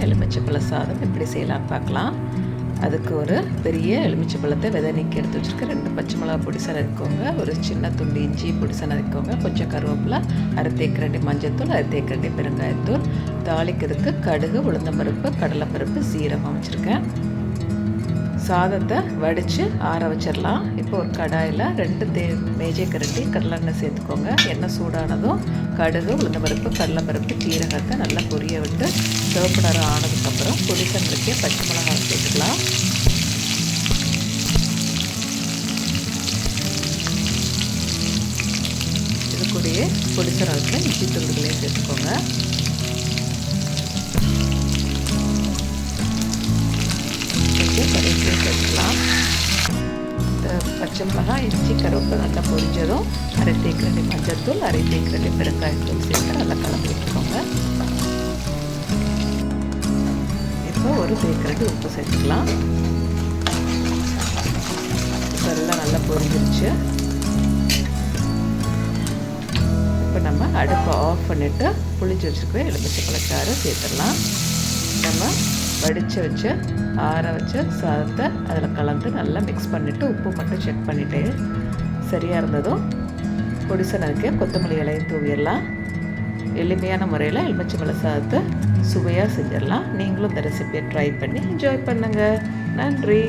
எலுமிச்சைப்பழ சாதம் எப்படி செய்யலாம்னு பார்க்கலாம். அதுக்கு ஒரு பெரிய எலுமிச்சைப்பழத்தை விதை நீக்கி எடுத்து வச்சுருக்க 2 பச்சை மிளகா பொடிசா நறுக்கிக்கோங்க, ஒரு சின்ன துண்டு இஞ்சி பொடிசா நறுக்கிக்கோங்க, கொஞ்சம் கருவேப்பிலை, அரை தேக்கரண்டி மஞ்சள்தூள், அரை தேக்கரண்டி பெருங்காயத்தூள். தாளிக்கிறதுக்கு கடுகு, உளுந்தம்பருப்பு, கடலைப்பருப்பு, சீரகம் வச்சுருக்கேன். சாதத்தை வடித்து ஆற வச்சிடலாம். இப்போ ஒரு கடாயில் 2 மேஜை கரண்டி கடலெண்ணெய் சேர்த்துக்கோங்க. எண்ணெய் சூடானதும் கடுகு, உளுந்தம்பருப்பு, கடலைப்பருப்பு, சீரகத்தை நல்லா பொரிய விட்டு சிவப்பு நிறம் ஆனதுக்கப்புறம் பொடிசா நறுக்கிய பச்சை மிளகாய் சேர்த்துக்கலாம். இது கூடயே பொடிசா நறுக்கிய இஞ்சி துண்டுகளையும் சேர்த்துக்கோங்க. கருவேப்பிலை சேர்த்துக்கலாம். பச்சை மிளகாய், இஞ்சி, கருவேப்பிலை நல்லா பொரிஞ்சதும் அரை தேக்கரண்டி மஞ்சள்தூள், அரை தேக்கரண்டி பெருங்காயத்தூள் சேர்த்து நல்லா கலந்து விட்டுக்கோங்க. இப்போ ஒரு தேக்கரண்டி உப்பு சேர்த்துக்கலாம். எல்லாம் நல்லா பொரிஞ்சிருச்சு. இப்போ நம்ம அடுப்பை ஆஃப் பண்ணிவிட்டு புளிச்சு வச்சுருக்கிற எலுமிச்சைப்பழச்சாறு சேர்த்துடலாம். நம்ம வடித்து வச்ச ஆற வச்ச சாதத்தை அதில் கலந்து நல்லா மிக்ஸ் பண்ணிவிட்டு உப்பு மட்டும் செக் பண்ணிவிட்டு சரியாக இருந்ததும் பொடிசா நறுக்கிய கொத்தமல்லி இலையும் தூவிடலாம். எளிமையான முறையில் எலுமிச்சைப்பழ சாதத்தை சுவையாக செஞ்சிடலாம். நீங்களும் இந்த ரெசிபியை ட்ரை பண்ணி என்ஜாய் பண்ணுங்கள். நன்றி.